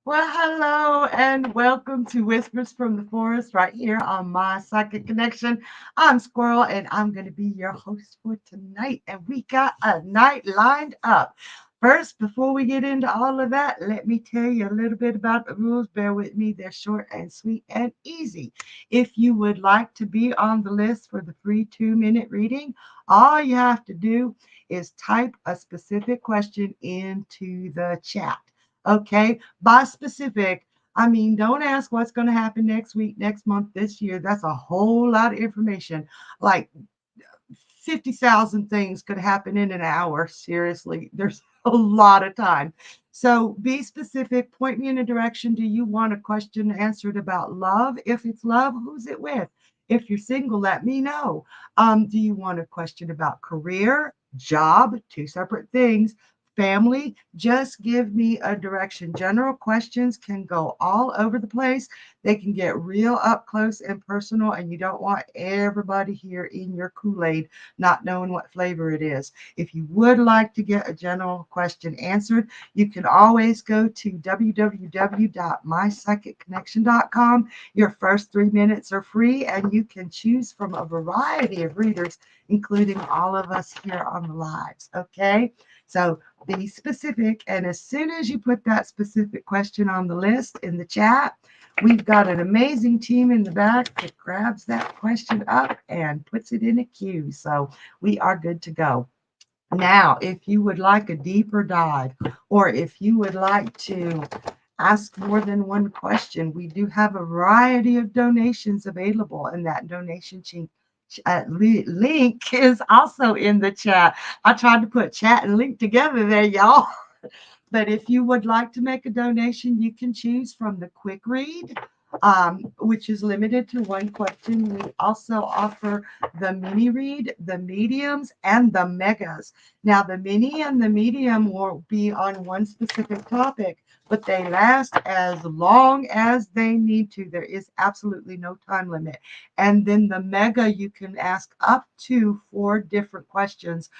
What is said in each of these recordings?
Well, hello and welcome to Whispers from the Forest right here on My Psychic Connection. I'm Squirrel and I'm going to be your host for tonight. And we got a night lined up. First, before we get into all of that, let me tell you a little bit about the rules. Bear with me, they're short and sweet and easy. If you would like to be on the list for the free 2-minute reading, all you have to do is type a specific question into the chat. Okay, by specific, I mean, don't ask what's going to happen next week, next month, this year. That's a whole lot of information. Like 50,000 things could happen in an hour. Seriously, there's a lot of time. So be specific. Point me in a direction. Do you want a question answered about love? If it's love, who's it with? If you're single, let me know. Do you want a question about career, job, two separate things? Family, just give me a direction. General questions can go all over the place. They can get real up close and personal, and you don't want everybody here in your Kool-Aid not knowing what flavor it is. If you would like to get a general question answered, you can always go to www.mypsychicconnection.com. Your first 3 minutes are free, and you can choose from a variety of readers, including all of us here on the lives. Okay? So be specific. And as soon as you put that specific question on the list in the chat, we've got an amazing team in the back that grabs that question up and puts it in a queue. So we are good to go. Now, if you would like a deeper dive, or if you would like to ask more than one question, we do have a variety of donations available, and that donation link is also in the chat. I tried to put chat and link together there, y'all. But if you would like to make a donation, you can choose from the quick read, which is limited to one question. We also offer the mini read, the mediums, and the megas. Now, the mini and the medium will be on one specific topic, but they last as long as they need to. There is absolutely no time limit. And then the mega, you can ask up to 4 different questions.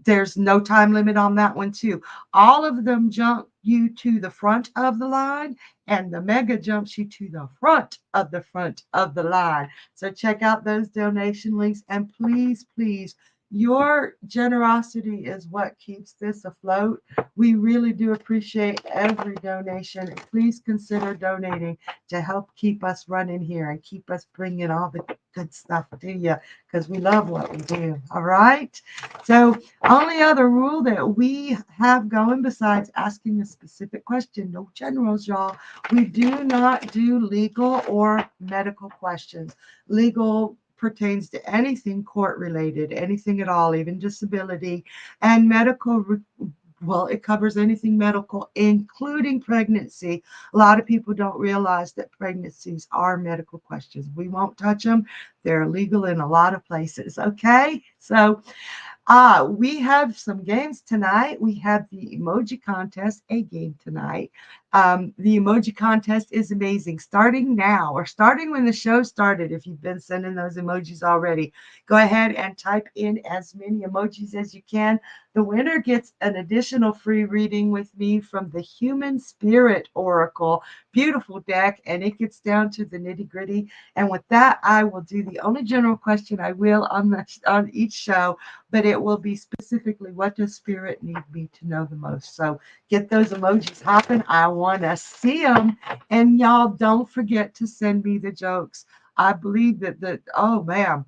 There's no time limit on that one too. All of them jump you to the front of the line, and the mega jumps you to the front of the line. So check out those donation links, and please, please, your generosity is what keeps this afloat. We really do appreciate every donation. Please consider donating to help keep us running here and keep us bringing all the good stuff to you, because we love what we do. All right. So only other rule that we have going besides asking a specific question, no generals, y'all. We do not do legal or medical questions. Legal pertains to anything court related, anything at all, even disability. And medical, well, it covers anything medical, including pregnancy. A lot of people don't realize that pregnancies are medical questions. We won't touch them. They're illegal in a lot of places. Okay. So we have some games tonight. We have the emoji contest, a game tonight. The emoji contest is amazing. Starting now, or starting when the show started, if you've been sending those emojis already, go ahead and type in as many emojis as you can. The winner gets an additional free reading with me from the Human Spirit Oracle. Beautiful deck, and it gets down to the nitty-gritty. And with that, I will do the only general question I will on each show, but it will be specifically, what does Spirit need me to know the most? So get those emojis hopping. I want to see them. And y'all, don't forget to send me the jokes. I believe that oh man,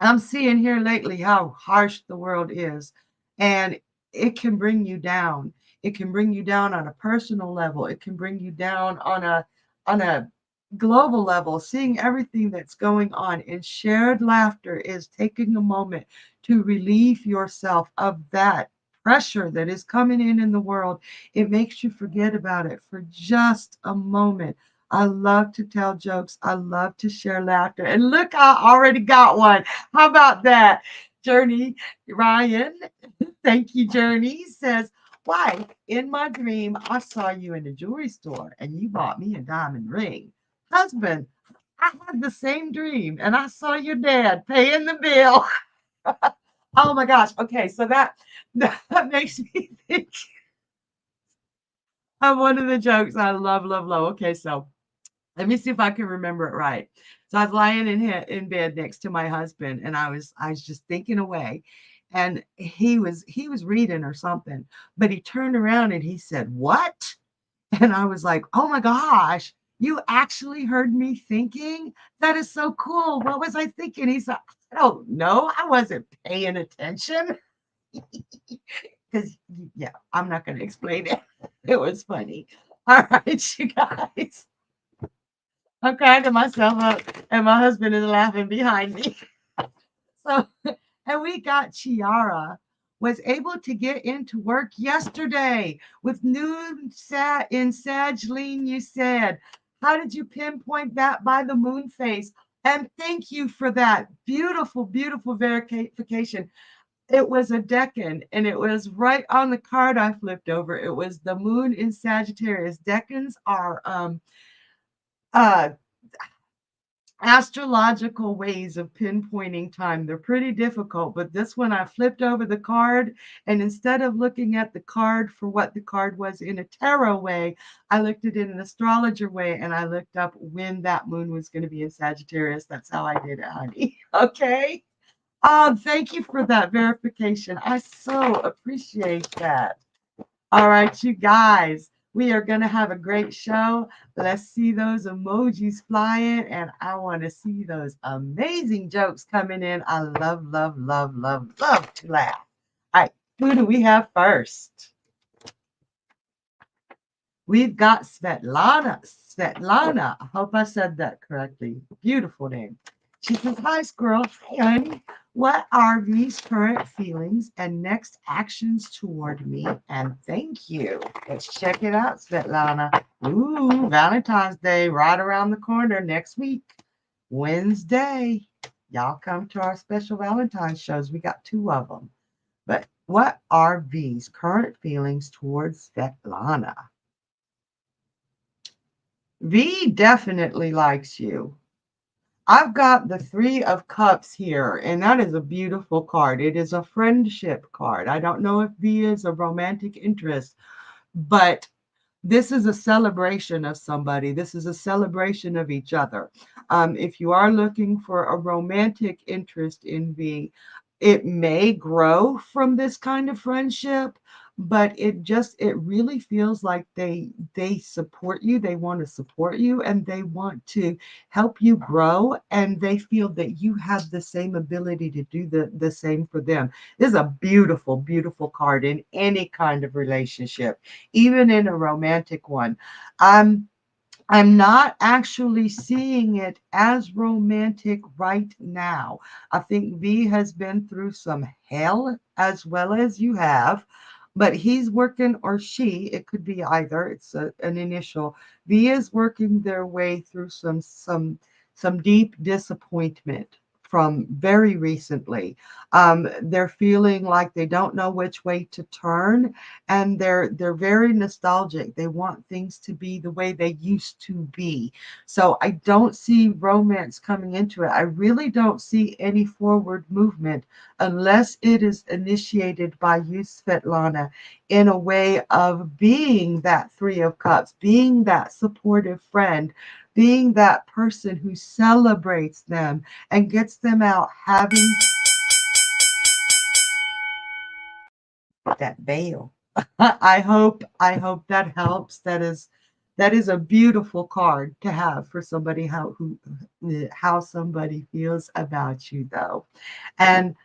I'm seeing here lately how harsh the world is. And it can bring you down. It can bring you down on a personal level. It can bring you down on a global level, seeing everything that's going on. And shared laughter is taking a moment to relieve yourself of that pressure that is coming in the world. It makes you forget about it for just a moment. I love to tell jokes. I love to share laughter. And look, I already got one. How about that? Journey Ryan, thank you, Journey, says, why, in my dream, I saw you in a jewelry store and you bought me a diamond ring. Husband, I had the same dream and I saw your dad paying the bill. Oh my gosh. Okay, so that makes me think of one of the jokes I love, love, love. Okay, so let me see if I can remember it right. So I was lying in bed next to my husband, and I was just thinking away, and he was reading or something, but he turned around and he said, "What?" And I was like, "Oh my gosh, you actually heard me thinking? That is so cool. What was I thinking?" He said, "I don't know. I wasn't paying attention." Because yeah, I'm not going to explain it. It was funny. All right, you guys. I'm cracking myself up, and my husband is laughing behind me. So, and we got Chiara was able to get into work yesterday with noon sat in Sag Lean. You said, how did you pinpoint that by the moon phase? And thank you for that beautiful, beautiful verification. It was a decan, and it was right on the card I flipped over. It was the moon in Sagittarius. Decans are uh astrological ways of pinpointing time. They're pretty difficult, but this one I flipped over the card, and instead of looking at the card for what the card was in a tarot way, I looked at it in an astrologer way, and I looked up when that moon was going to be in Sagittarius. That's how I did it, honey. Okay. Thank you for that verification. I so appreciate that. All right, you guys, we are going to have a great show. Let's see those emojis flying, and I want to see those amazing jokes coming in. I love, love, love, love, love to laugh. All right, who do we have first? We've got Svetlana. Svetlana. I hope I said that correctly. Beautiful name. She says, hi, Squirrel. Hey, honey. What are these current feelings and next actions toward me? And thank you. Let's check it out, Svetlana. Ooh, Valentine's Day right around the corner next week, Wednesday. Y'all come to our special Valentine's shows. We got 2 of them. But what are these current feelings towards Svetlana? V definitely likes you. I've got the 3 of Cups here, and that is a beautiful card. It is a friendship card. I don't know if V is a romantic interest, but this is a celebration of somebody. This is a celebration of each other. If you are looking for a romantic interest in V, it may grow from this kind of friendship, but it really feels like they support you. They want to support you, and they want to help you grow, and they feel that you have the same ability to do the same for them. This is a beautiful, beautiful card in any kind of relationship, even in a romantic one. I'm not actually seeing it as romantic right now. I think V has been through some hell as well as you have, but he's working, or she, it could be either, it's an initial. V is working their way through some deep disappointment from very recently. They're feeling like they don't know which way to turn, and they're very nostalgic. They want things to be the way they used to be. So I don't see romance coming into it. I really don't see any forward movement unless it is initiated by you, Svetlana, in a way of being that 3 of Cups, being that supportive friend, being that person who celebrates them and gets them out having that veil. I hope that helps. That is a beautiful card to have for somebody how somebody feels about you though. And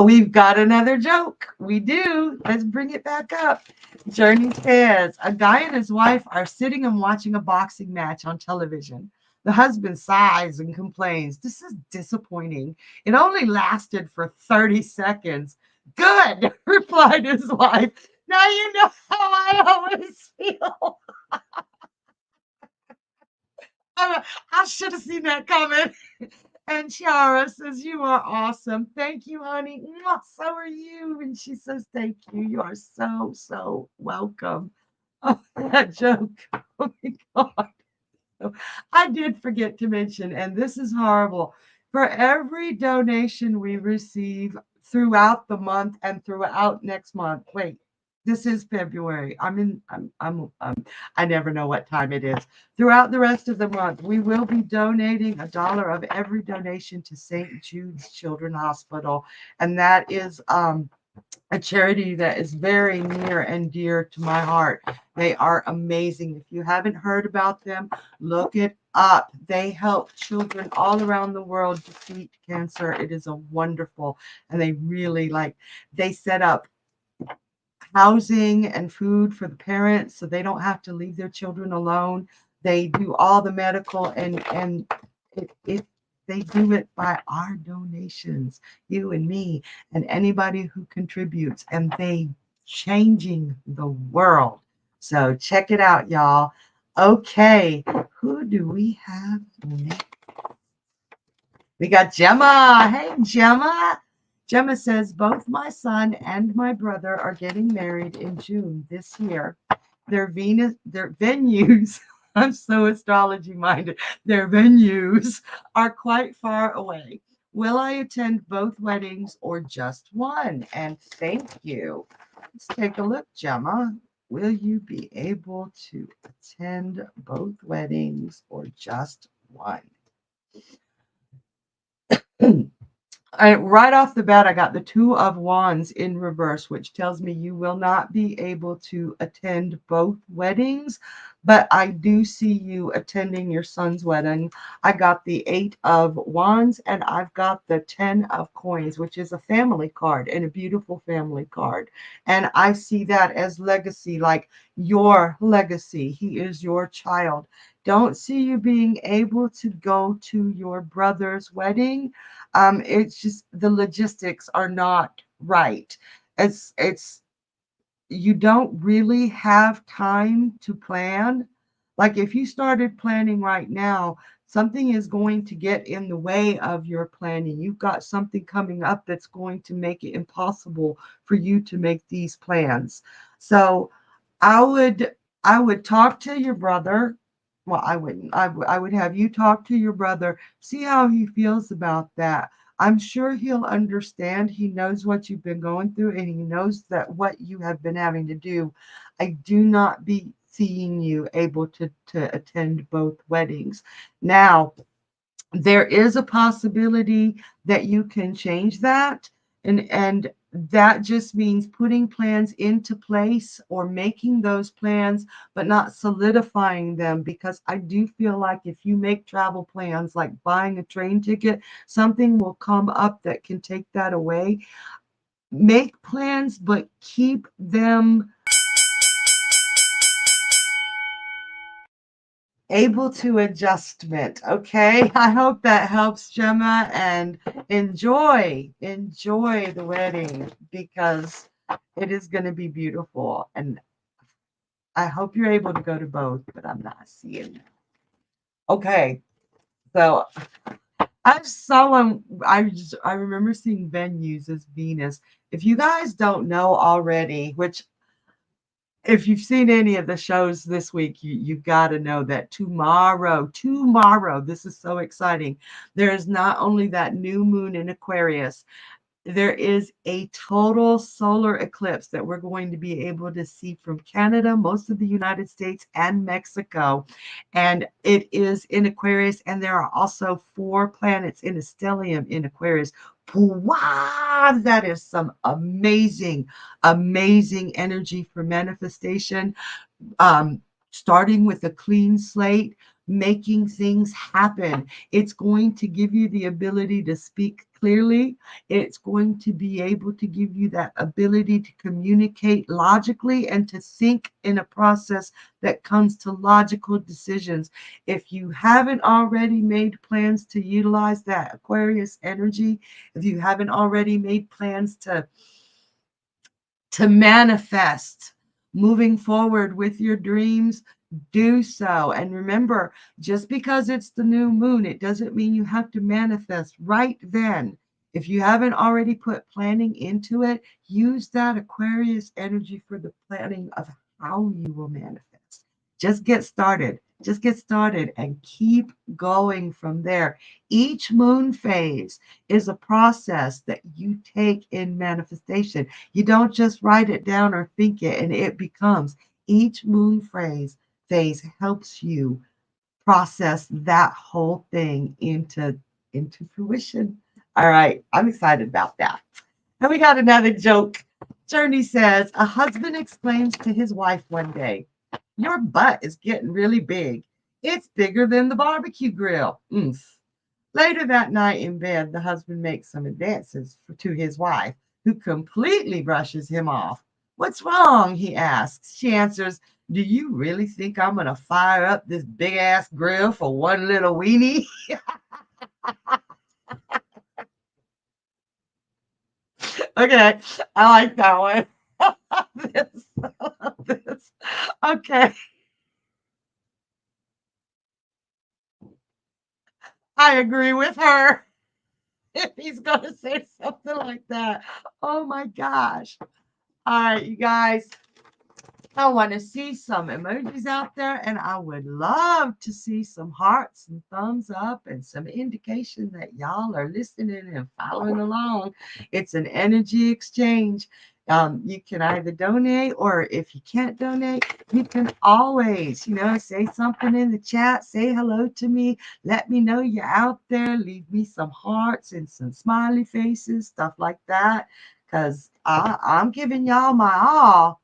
We've got another joke. We do. Let's bring it back up. Journey says a guy and his wife are sitting and watching a boxing match on television. The husband sighs and complains, "This is disappointing. It only lasted for 30 seconds." "Good," replied his wife. "Now you know how I always feel." I should have seen that coming. And Chiara says, "You are awesome. Thank you, honey. Mwah, so are you." And she says, "Thank you. You are so, so welcome." Oh, that joke. Oh my God. So I did forget to mention, and this is horrible. For every donation we receive throughout the month and throughout next month, wait, this is February. I never know what time it is. Throughout the rest of the month, we will be donating $1 of every donation to St. Jude's Children's Hospital, and that is a charity that is very near and dear to my heart. They are amazing. If you haven't heard about them, look it up. They help children all around the world defeat cancer. It is a wonderful, and they really they set up housing and food for the parents so they don't have to leave their children alone. They do all the medical and they do it by our donations, you and me and anybody who contributes, and they changing the world. So check it out, y'all. Okay, who do we have next? We got Gemma. Hey, Gemma. Gemma says, "Both my son and my brother are getting married in June this year. Their venues, I'm so astrology minded, their venues are quite far away. Will I attend both weddings or just one? And thank you." Let's take a look, Gemma. Will you be able to attend both weddings or just one? Right off the bat, I got the Two of Wands in reverse, which tells me you will not be able to attend both weddings, but I do see you attending your son's wedding. I got the Eight of Wands, and I've got the Ten of Coins, which is a family card and a beautiful family card. And I see that as legacy, like your legacy. He is your child. Don't see you being able to go to your brother's wedding. It's just the logistics are not right. It's you don't really have time to plan. Like if you started planning right now, something is going to get in the way of your planning. You've got something coming up that's going to make it impossible for you to make these plans. So I would I would talk to your brother. Well, I wouldn't. I would have you talk to your brother, see how he feels about that. I'm sure he'll understand. He knows what you've been going through, and he knows that what you have been having to do. I do not be seeing you able to attend both weddings. Now, there is a possibility that you can change that, and that just means putting plans into place or making those plans but not solidifying them, because I do feel like if you make travel plans like buying a train ticket, something will come up that can take that away. Make plans but keep them able to adjustment. Okay. I hope that helps, Gemma, and enjoy the wedding, because it is going to be beautiful. And I hope you're able to go to both, but I'm not seeing it. Okay. So I remember seeing venues as Venus. If you guys don't know already, which if you've seen any of the shows this week, you've got to know that tomorrow, this is so exciting. There is not only that new moon in Aquarius, there is a total solar eclipse that we're going to be able to see from Canada, most of the United States, and Mexico. And it is in Aquarius, and there are also 4 planets in a stellium in Aquarius. Wow, that is some amazing energy for manifestation. Starting with a clean slate, making things happen. It's going to give you the ability to speak clearly. It's going to be able to give you that ability to communicate logically and to think in a process that comes to logical decisions. If you haven't already made plans to utilize that Aquarius energy, if you haven't already made plans to manifest moving forward with your dreams, do so. And remember, just because it's the new moon, it doesn't mean you have to manifest right then. If you haven't already put planning into it, use that Aquarius energy for the planning of how you will manifest. Just get started. Just get started and keep going from there. Each moon phase is a process that you take in manifestation. You don't just write it down or think it and it becomes. Each moon phase helps you process that whole thing into fruition. All right, I'm excited about that. And we got another joke. Journey says a husband exclaims to his wife one day, "Your butt is getting really big. It's bigger than the barbecue grill." Later that night in bed, the husband makes some advances to his wife, who completely brushes him off. "What's wrong?" he asks. She answers, "Do you really think I'm going to fire up this big ass grill for one little weenie?" Okay, I like that one. this, this. Okay, I agree with her. If he's going to say something like that. Oh my gosh. All right, you guys. I want to see some emojis out there, and I would love to see some hearts and thumbs up and some indication that y'all are listening and following along. It's an energy exchange. You can either donate, or if you can't donate, you can always, say something in the chat, say hello to me, let me know you're out there, leave me some hearts and some smiley faces, stuff like that, because I'm giving y'all my all.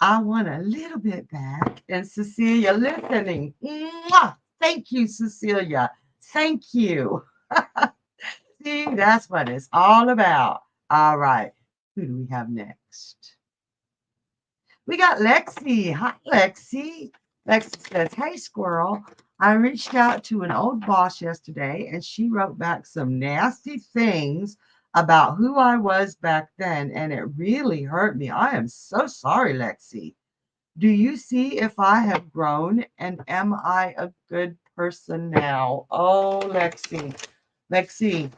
I want a little bit back. And Cecilia listening. Mwah! Thank you, Cecilia. Thank you. See, that's what it's all about. All right. Who do we have next? We got Lexi. Hi, Lexi. Lexi says, "Hey, Squirrel. I reached out to an old boss yesterday and she wrote back some nasty things about who I was back then, and it really hurt me. I am so sorry, Lexi. Do you see if I have grown and am I a good person now?" Oh, Lexi. Lexi,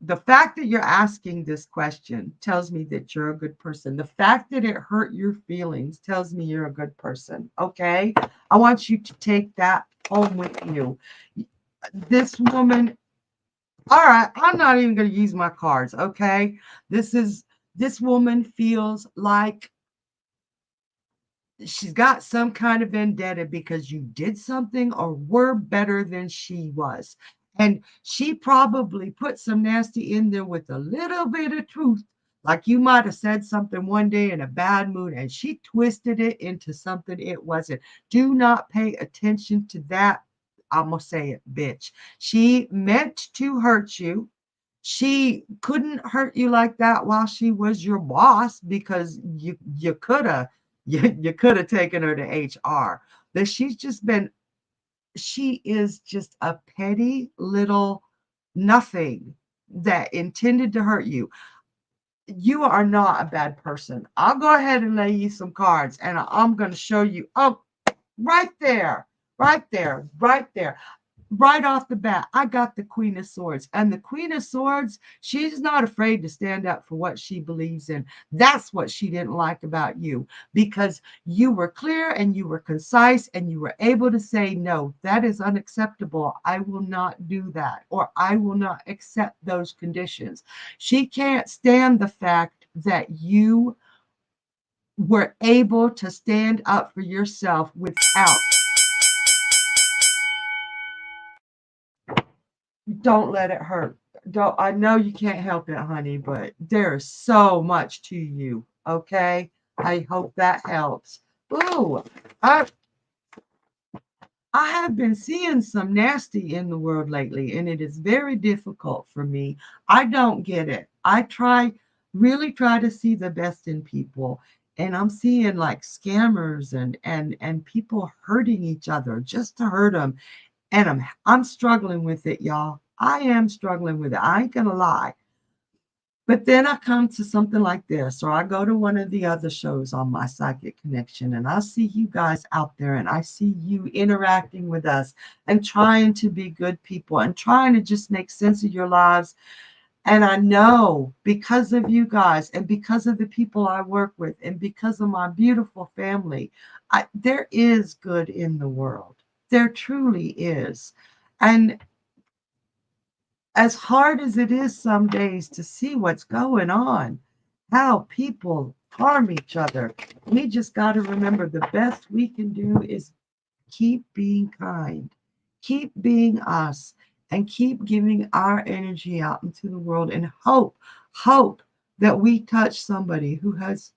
the fact that you're asking this question tells me that you're a good person. The fact that it hurt your feelings tells me you're a good person. Okay? I want you to take that home with you. This woman, all right, I'm not even going to use my cards. Okay? This woman feels like she's got some kind of vendetta because you did something or were better than she was. And she probably put some nasty in there with a little bit of truth. Like you might have said something one day in a bad mood and she twisted it into something it wasn't. Do not pay attention to that. I'm going to say it, bitch. She meant to hurt you. She couldn't hurt you like that while she was your boss because you could have you could have taken her to HR. That she is just a petty little nothing that intended to hurt you. You are not a bad person. I'll go ahead and lay you some cards and I'm going to show you. Oh, right there, right there, right there. Right off the bat, I got the Queen of Swords. And the Queen of Swords, she's not afraid to stand up for what she believes in. That's what she didn't like about you because you were clear and you were concise and you were able to say, "No, that is unacceptable. I will not do that," or "I will not accept those conditions." She can't stand the fact that you were able to stand up for yourself without. Don't let it hurt. Don't, I know you can't help it, honey, but there's so much to you. Okay. I hope that helps. Ooh, I I have been seeing some nasty in the world lately, and it is very difficult for me. I don't get it. I try, really try to see the best in people, and I'm seeing like scammers and people hurting each other just to hurt them, and I'm struggling with it, y'all. I am struggling with it. I ain't gonna lie. But then I come to something like this, or I go to one of the other shows on my Psychic Connection, and I see you guys out there, and I see you interacting with us and trying to be good people and trying to just make sense of your lives. And I know because of you guys and because of the people I work with and because of my beautiful family, there is good in the world. There truly is. And as hard as it is some days to see what's going on, how people harm each other, we just got to remember the best we can do is keep being kind, keep being us, and keep giving our energy out into the world and hope that we touch somebody who has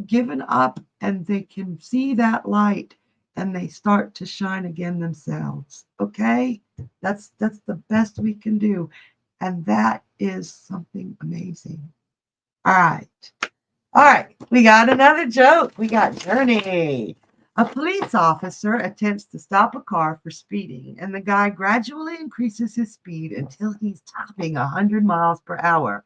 given up and they can see that light and they start to shine again themselves. Okay? That's the best we can do. And that is something amazing. All right. All right. We got another joke. We got Journey. A police officer attempts to stop a car for speeding, and the guy gradually increases his speed until he's topping 100 miles per hour.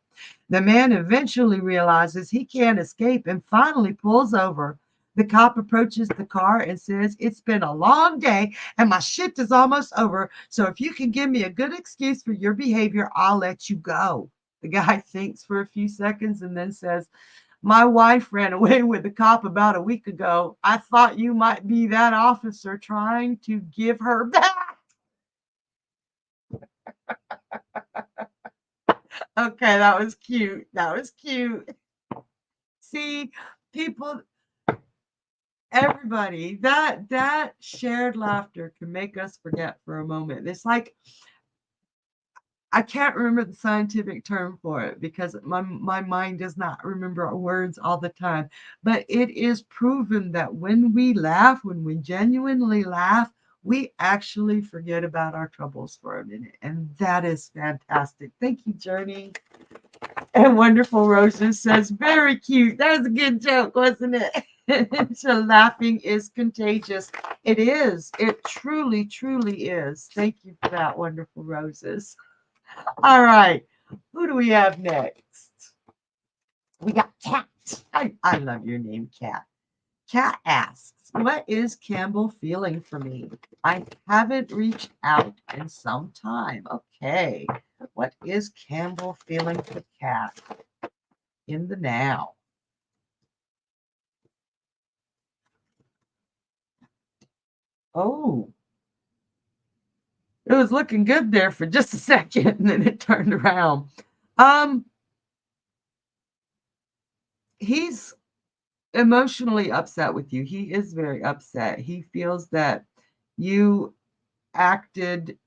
The man eventually realizes he can't escape and finally pulls over. The cop approaches the car and says, "It's been a long day and my shift is almost over. So if you can give me a good excuse for your behavior, I'll let you go." The guy thinks for a few seconds and then says, "My wife ran away with a cop about a week ago. I thought you might be that officer trying to give her back." Okay, that was cute. That was cute. See, people, everybody, that shared laughter can make us forget for a moment. It's like I can't remember the scientific term for it because my mind does not remember words all the time. But it is proven that when we laugh, when we genuinely laugh, we actually forget about our troubles for a minute. And that is fantastic. Thank you, Journey. And Wonderful Roses says, very cute. That was a good joke, wasn't it? So laughing is contagious. It is. It truly, truly is. Thank you for that, Wonderful Roses. All right. Who do we have next? We got Cat. I love your name, Cat. Cat asks, what is Campbell feeling for me? I haven't reached out in some time. Okay. What is Campbell feeling for Cat in the now? Oh, it was looking good there for just a second and then it turned around. Um, he's emotionally upset with you. He is very upset. He feels that you acted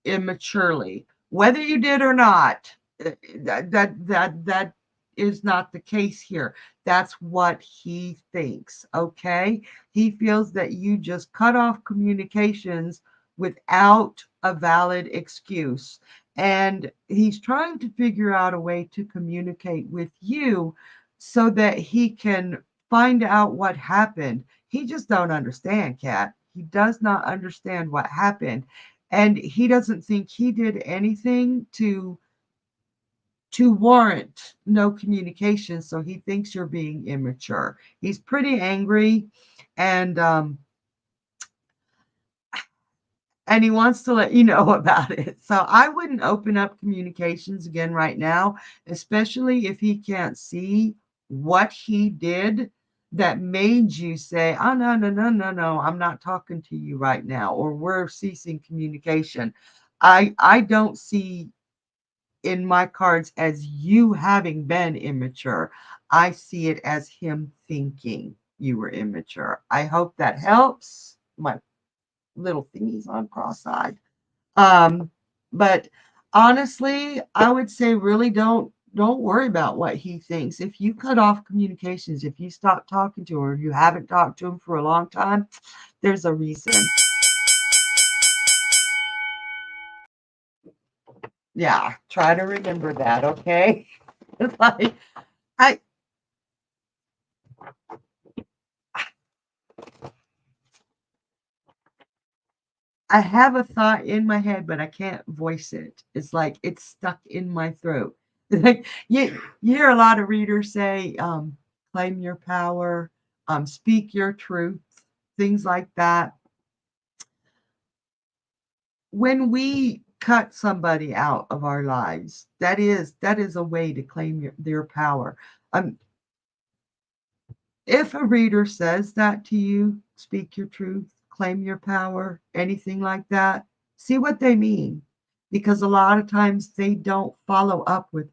immaturely. Whether you did or not, that is not the case here. That's what he thinks. Okay, he feels that you just cut off communications without a valid excuse, and he's trying to figure out a way to communicate with you so that he can find out what happened. He just don't understand, Kat. He does not understand what happened, and he doesn't think he did anything to warrant no communication, so he thinks you're being immature. He's pretty angry, and and he wants to let you know about it. So I wouldn't open up communications again right now, especially if he can't see what he did that made you say, "Oh, no, no, no, no, no, I'm not talking to you right now," or "We're ceasing communication." I don't see in my cards as you having been immature. I see it as him thinking you were immature. I hope that helps. My little thingies on cross-eyed. Um, but honestly, I would say really don't worry about what he thinks. If you cut off communications, if you stop talking to him, or you haven't talked to him for a long time, there's a reason. Yeah, try to remember that, okay? It's like I I have a thought in my head, but I can't voice it. It's like it's stuck in my throat. Like you hear a lot of readers say, claim your power, speak your truth, things like that. When we cut somebody out of our lives, that is a way to claim their power. Um, if a reader says that to you, speak your truth, claim your power, anything like that, see what they mean. Because a lot of times they don't follow up with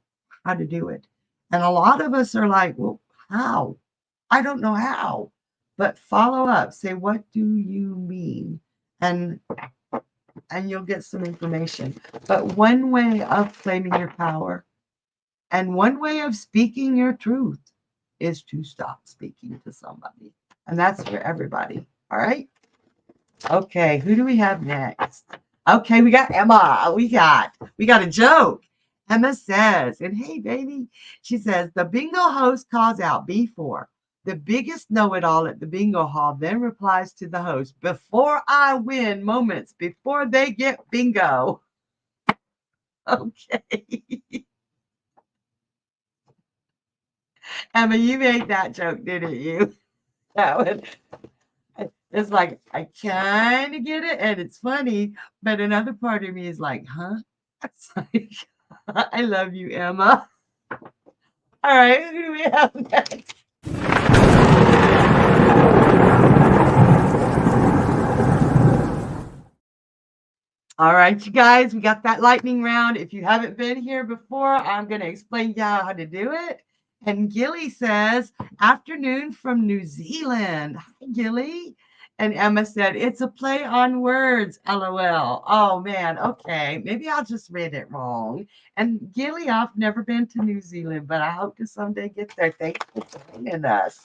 how to do it. And a lot of us are like, well, how? I don't know how. But follow up, say, what do you mean? And you'll get some information. But one way of claiming your power and one way of speaking your truth is to stop speaking to somebody. And that's for everybody. All right. Okay. Who do we have next? Okay. We got Emma. We got a joke. Emma says, and hey, baby, she says, the bingo host calls out B4. The biggest know it all at the bingo hall then replies to the host, before I win moments before they get bingo. Okay. Emma, you made that joke, didn't you? That one. It's like I kind of get it, and it's funny, but another part of me is like, huh? It's like, I love you, Emma. All right, who do we have next? All right, you guys, we got that lightning round. If you haven't been here before, I'm going to explain y'all how to do it. And Gilly says, afternoon from New Zealand. Hi, Gilly. And Emma said, it's a play on words, LOL. Oh, man. Okay. Maybe I'll just read it wrong. And Gilly, I've never been to New Zealand, but I hope to someday get there. Thanks for joining us.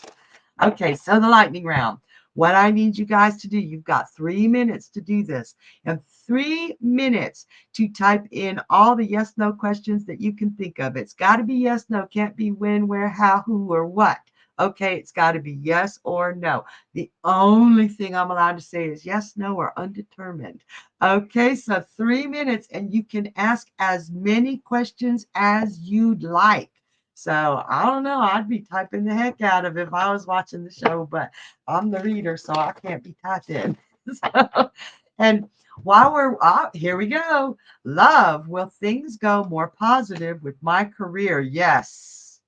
Okay, so the lightning round. What I need you guys to do, you've got 3 minutes to do this. And 3 minutes to type in all the yes, no questions that you can think of. It's got to be yes, no, can't be when, where, how, who, or what. Okay, it's got to be yes or no. The only thing I'm allowed to say is yes, no, or undetermined. Okay, so 3 minutes, and you can ask as many questions as you'd like. So I don't know. I'd be typing the heck out of it if I was watching the show, but I'm the reader, so I can't be typing. So, and while we're here we go. Love, will things go more positive with my career? Yes.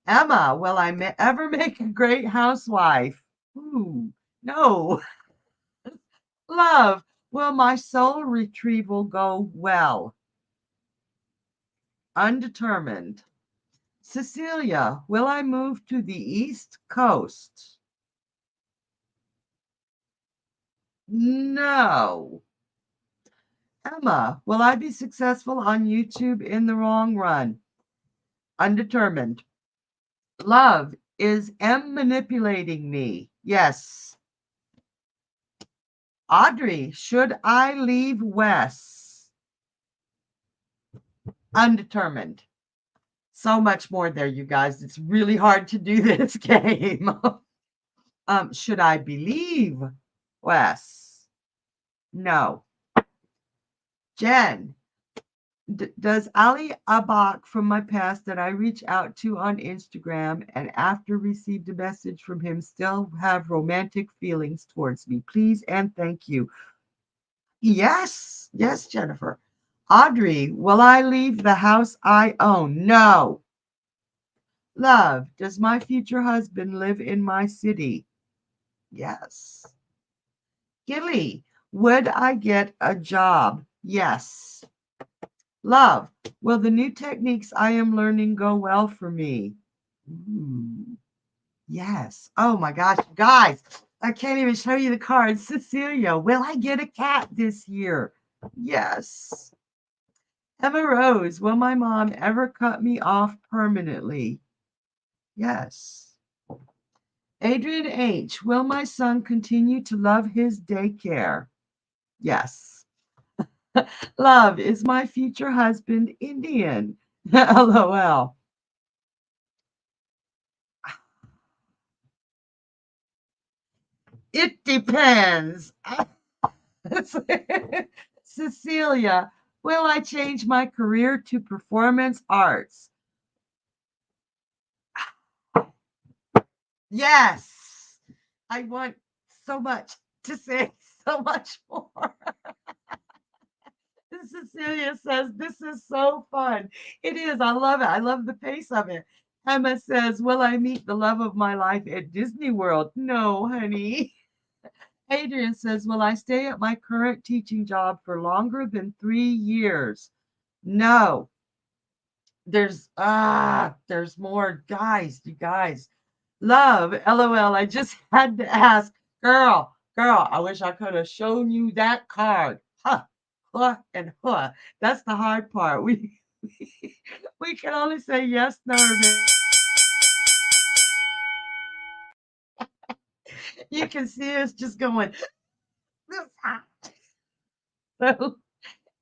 Emma, will I ever make a great housewife? Ooh, no. Love, will my soul retrieval go well? Undetermined. Cecilia, will I move to the East Coast? No. Emma, will I be successful on YouTube in the long run? Undetermined. Love, is M manipulating me? Yes. Audrey, should I leave Wes? Undetermined. So much more there, you guys. It's really hard to do this game. Should I believe Wes? No. Jen, does Ali Abak from my past that I reach out to on Instagram and after received a message from him still have romantic feelings towards me? Please and thank you. Yes, yes, Jennifer. Audrey, will I leave the house I own? No. Love, does my future husband live in my city? Yes. Gilly, would I get a job? Yes. Love, will the new techniques I am learning go well for me? Ooh, yes. Oh my gosh, guys, I can't even show you the cards. Cecilia, will I get a cat this year? Yes. Emma Rose, will my mom ever cut me off permanently? Yes. Adrian H., will my son continue to love his daycare? Yes. Love, is my future husband Indian? LOL. It depends. Cecilia, will I change my career to performance arts? Yes. I want so much to say so much more. Cecilia says, this is so fun. It is. I love it. I love the pace of it. Emma says, will I meet the love of my life at Disney World? No, honey. Adrian says, will I stay at my current teaching job for longer than 3 years? No. There's more. Guys, you guys. Love, LOL. I just had to ask, girl, I wish I could have shown you that card. Huh, huh, and huh. That's the hard part. We can only say yes, no, or maybe. You can see us just going. So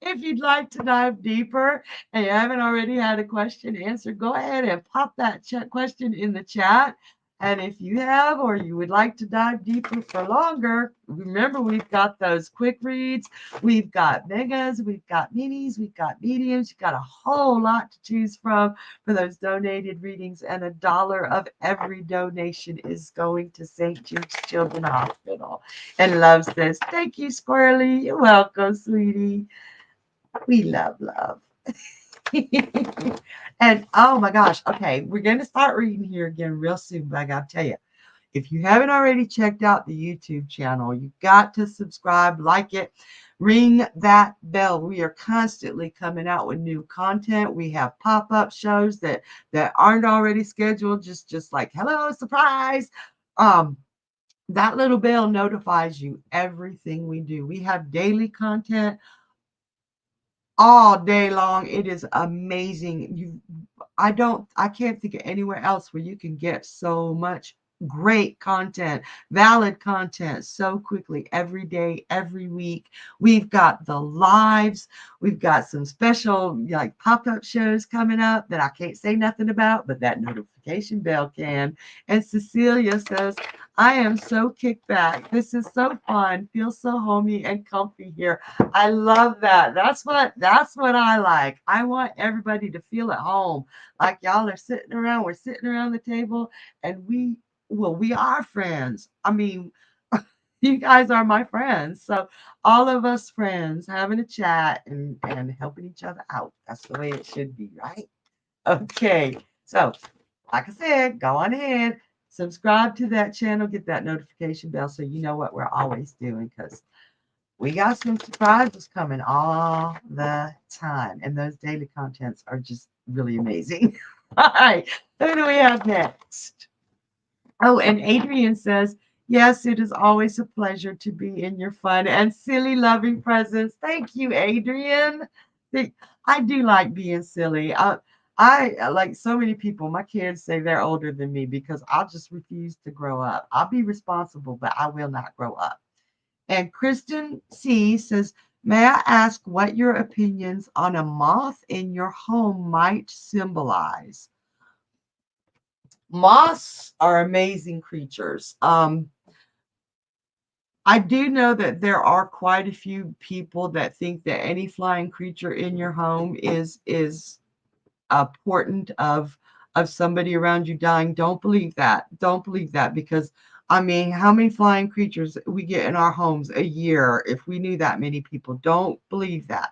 if you'd like to dive deeper and you haven't already had a question answered, go ahead and pop that question in the chat. And if you have, or you would like to dive deeper for longer, remember we've got those quick reads, we've got megas, we've got minis, we've got mediums, you've got a whole lot to choose from for those donated readings. And $1 of every donation is going to St. Jude's Children's Hospital. And Love says, thank you, Squirrely. You're welcome, sweetie. We love. And oh my gosh, okay, we're going to start reading here again real soon, but I got to tell you, if you haven't already checked out the YouTube channel, you've got to subscribe, like it, ring that bell. We are constantly coming out with new content. We have pop-up shows that aren't already scheduled, just like hello, surprise. Um, that little bell notifies you everything we do. We have daily content all day long. It is amazing. I can't think of anywhere else where you can get so much great content, valid content so quickly every day, every week. We've got the lives. We've got some special like pop-up shows coming up that I can't say nothing about, but that notification bell can. And Cecilia says, I am so kicked back. This is so fun. Feels so homey and comfy here. I love that. That's what I like. I want everybody to feel at home. Like y'all are sitting around, we're sitting around the table, and we are friends. I mean, you guys are my friends. So all of us friends having a chat and helping each other out. That's the way it should be, right? Okay. So like I said, go on ahead, subscribe to that channel, get that notification bell so you know what we're always doing, because we got some surprises coming all the time. And those daily contents are just really amazing. All right. Who do we have next? Oh, and Adrian says, yes, it is always a pleasure to be in your fun and silly, loving presence. Thank you, Adrian. I do like being silly. I like so many people, my kids say they're older than me because I'll just refuse to grow up. I'll be responsible, but I will not grow up. And Kristen C says, may I ask what your opinions on a moth in your home might symbolize? Moths are amazing creatures. I do know that there are quite a few people that think that any flying creature in your home is a portent of somebody around you dying. Don't believe that. Don't believe that, because I mean, how many flying creatures we get in our homes a year if we knew that many people? Don't believe that.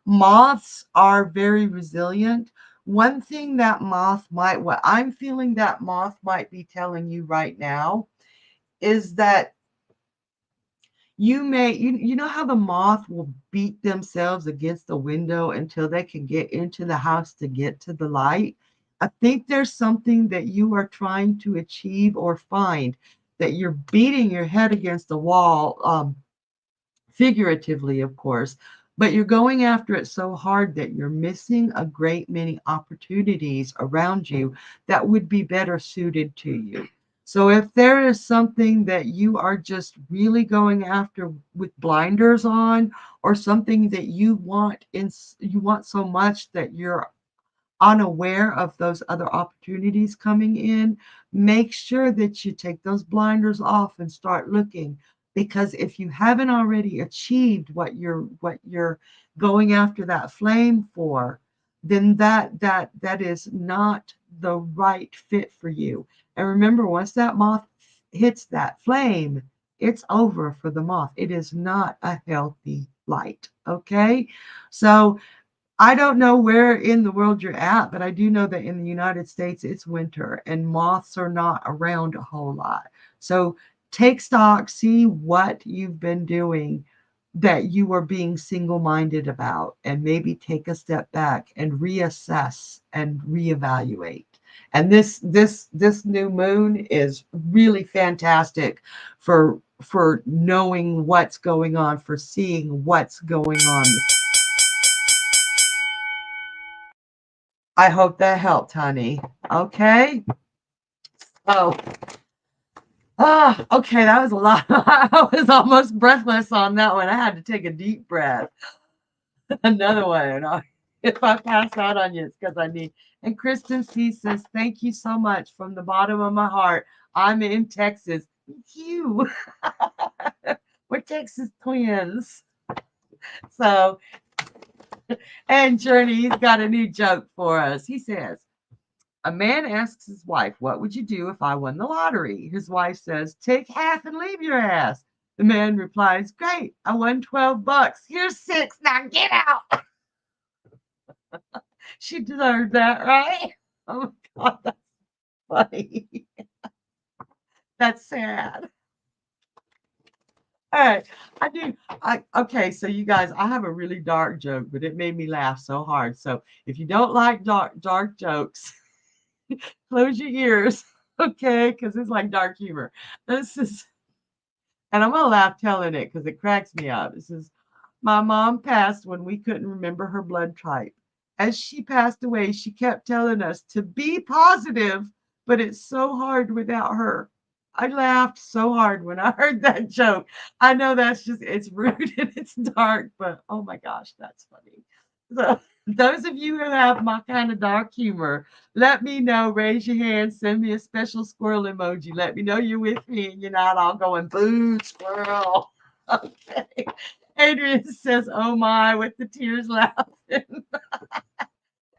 Moths are very resilient. One thing that what I'm feeling that moth might be telling you right now is that you know how the moth will beat themselves against the window until they can get into the house to get to the light. I think there's something that you are trying to achieve or find, that you're beating your head against the wall, figuratively, of course, but you're going after it so hard that you're missing a great many opportunities around you that would be better suited to you. So if there is something that you are just really going after with blinders on, or something that you want so much that you're unaware of those other opportunities coming in, make sure that you take those blinders off and start looking. Because if you haven't already achieved what you're going after that flame for, then that is not the right fit for you. And remember, once that moth hits that flame, it's over for the moth. It is not a healthy light. Okay. So I don't know where in the world you're at, but I do know that in the United States it's winter and moths are not around a whole lot. So take stock, see what you've been doing that you are being single-minded about, and maybe take a step back and reassess and reevaluate. And this new moon is really fantastic for knowing what's going on, for seeing what's going on. I hope that helped, honey. Okay. Oh, okay. That was a lot. I was almost breathless on that one. I had to take a deep breath. Another one. If I pass out on you, it's because I need. And Kristen C says, thank you so much from the bottom of my heart. I'm in Texas. Thank you. We're Texas twins. So, and Journey's got a new joke for us. He says, a man asks his wife, what would you do if I won the lottery? His wife says, take half and leave your ass. The man replies, great, I won $12. Here's six. Now get out. She deserved that, right? Oh my God, that's funny. That's sad. All right. I do. Okay, so you guys, I have a really dark joke, but it made me laugh so hard. So if you don't like dark jokes, close your ears, okay? Because it's like dark humor. This is And I'm gonna laugh telling it because it cracks me up. It says, my mom passed when we couldn't remember her blood type. As she passed away, she kept telling us to be positive, but it's so hard without her. I laughed so hard when I heard that joke. I know it's rude and it's dark, but oh my gosh, that's funny. So, those of you who have my kind of dark humor, let me know. Raise your hand. Send me a special squirrel emoji. Let me know you're with me and you're not all going, boo, squirrel. Okay. Adrian says, oh my, with the tears laughing.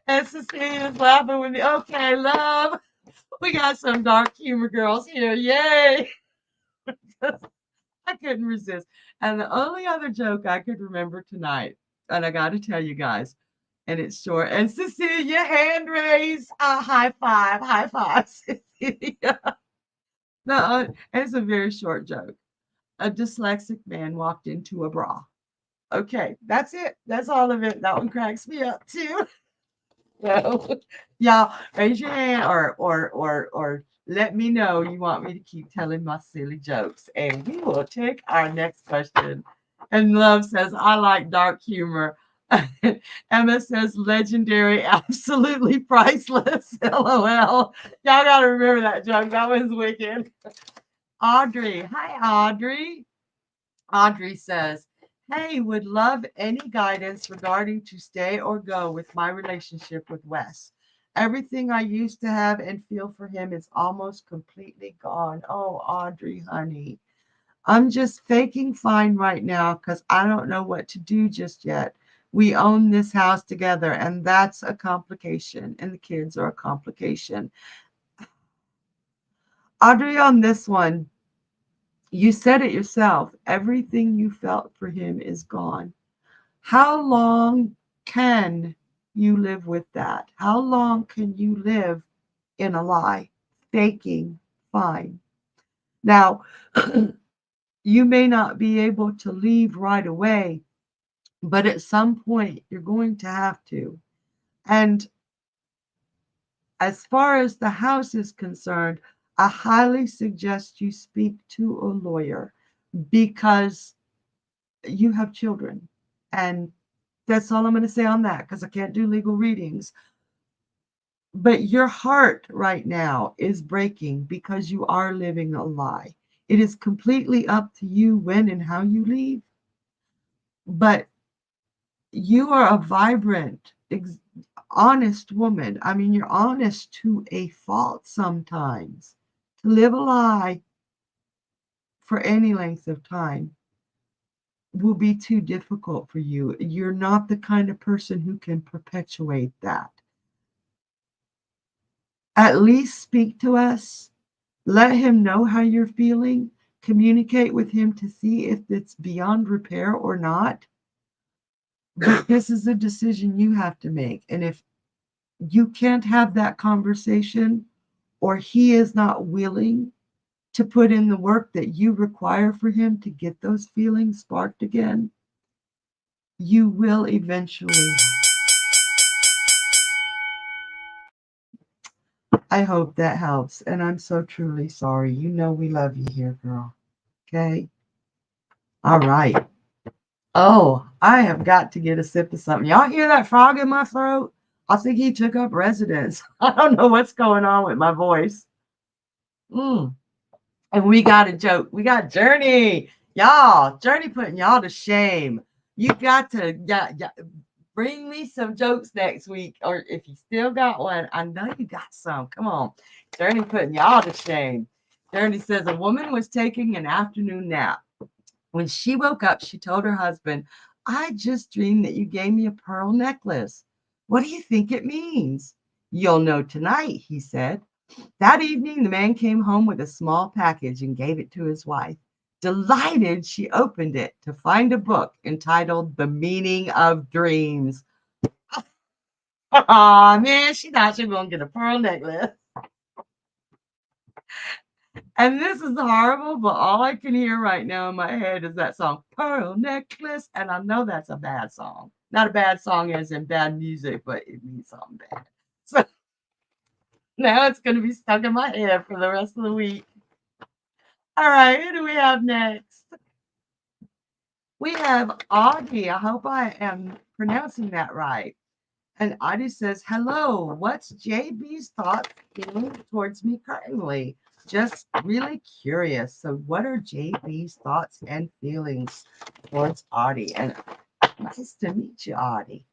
And Cecilia's laughing with me. Okay, love. We got some dark humor girls here. Yay. I couldn't resist. And the only other joke I could remember tonight, and I got to tell you guys, and it's short. And Cecilia, hand raised. High five, Cecilia. No, it's a very short joke. A dyslexic man walked into a bra. Okay, that's it. That's all of it. That one cracks me up too. So, y'all raise your hand or let me know you want me to keep telling my silly jokes, and we will take our next question. And Love says, I like dark humor. Emma says, legendary, absolutely priceless. LOL. Y'all got to remember that joke. That was wicked. Audrey. Hi, Audrey. Audrey says, hey, would love any guidance regarding to stay or go with my relationship with Wes. Everything I used to have and feel for him is almost completely gone. Oh, Audrey, honey. I'm just faking fine right now because I don't know what to do just yet. We own this house together, and that's a complication, and the kids are a complication. Audrey, on this one, you said it yourself. Everything you felt for him is gone. How long can you live with that? How long can you live in a lie, faking fine? Now, you may not be able to leave right away, but at some point you're going to have to. And as far as the house is concerned, I highly suggest you speak to a lawyer because you have children. And that's all I'm going to say on that because I can't do legal readings. But your heart right now is breaking because you are living a lie. It is completely up to you when and how you leave. But you are a vibrant, honest woman. I mean, you're honest to a fault sometimes. To live a lie for any length of time will be too difficult for you. You're not the kind of person who can perpetuate that. At least speak to us. Let him know how you're feeling. Communicate with him to see if it's beyond repair or not. But this is a decision you have to make. And if you can't have that conversation, or he is not willing to put in the work that you require for him to get those feelings sparked again, you will eventually. I hope that helps. And I'm so truly sorry. You know we love you here, girl. Okay? All right. Oh, I have got to get a sip of something. Y'all hear that frog in my throat? I think he took up residence. I don't know what's going on with my voice. Mm. And we got a joke. We got Journey. Y'all, Journey putting y'all to shame. You got to bring me some jokes next week. Or if you still got one, I know you got some. Come on. Journey putting y'all to shame. Journey says a woman was taking an afternoon nap. When she woke up, she told her husband, I just dreamed that you gave me a pearl necklace. What do you think it means? You'll know tonight, he said. That evening, the man came home with a small package and gave it to his wife. Delighted, she opened it to find a book entitled The Meaning of Dreams. Aw, man, she thought she was going to get a pearl necklace. And this is horrible, but all I can hear right now in my head is that song, Pearl Necklace. And I know that's a bad song. Not a bad song as in bad music, but it means something bad. So now it's going to be stuck in my head for the rest of the week. All right, who do we have next? We have Audie. I hope I am pronouncing that right. And Audie says, hello, what's JB's thoughts feeling towards me currently? Just really curious. So, what are JB's thoughts and feelings towards Audie? And nice to meet you, Audie.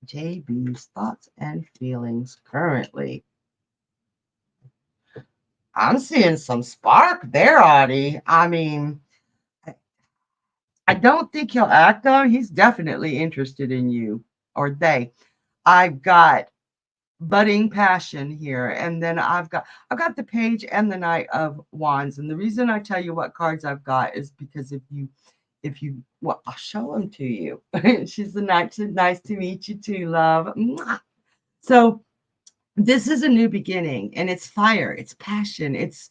JB's thoughts and feelings currently. I'm seeing some spark there, Audie. I mean, I don't think he'll act on. He's definitely interested in you, or they. I've got budding passion here, and then I've got the page and the Knight of Wands. And the reason I tell you what cards I've got is because if you well, I'll show them to you. She's the Knight. Nice to meet you too, love. Mwah. So this is a new beginning, and it's fire, it's passion, it's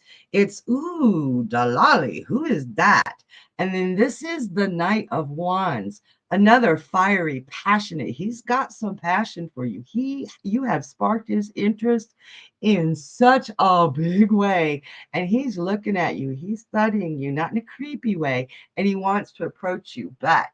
ooh dalali, who is that? And then this is the Knight of Wands, another fiery, passionate. He's got some passion for you. You have sparked his interest in such a big way, and he's looking at you, he's studying you, not in a creepy way, and he wants to approach you, but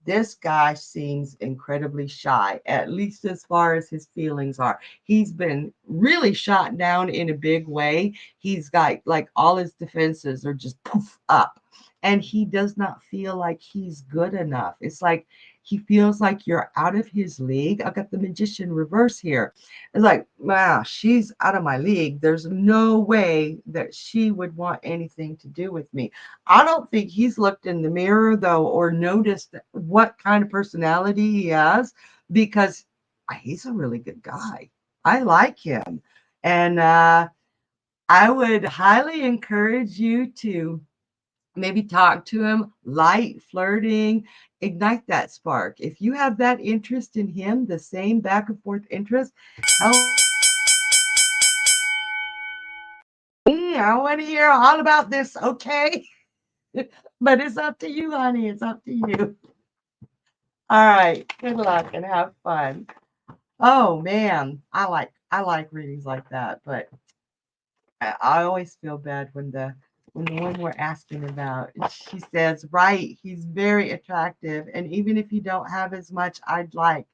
this guy seems incredibly shy, at least as far as his feelings are. He's been really shot down in a big way. He's got like all his defenses are just poof up. And he does not feel like he's good enough. It's like he feels like you're out of his league. I've got the magician reverse here. It's like, wow, she's out of my league. There's no way that she would want anything to do with me. I don't think he's looked in the mirror, though, or noticed what kind of personality he has, because he's a really good guy. I like him. And I would highly encourage you to maybe talk to him, light flirting, ignite that spark. If you have that interest in him, the same back and forth interest, I want to hear all about this, okay? But it's up to you, honey. It's up to you. All right. Good luck and have fun. Oh man, I like readings like that, but I always feel bad when the one we're asking about, she says, right, he's very attractive, and even if you don't have as much I'd like,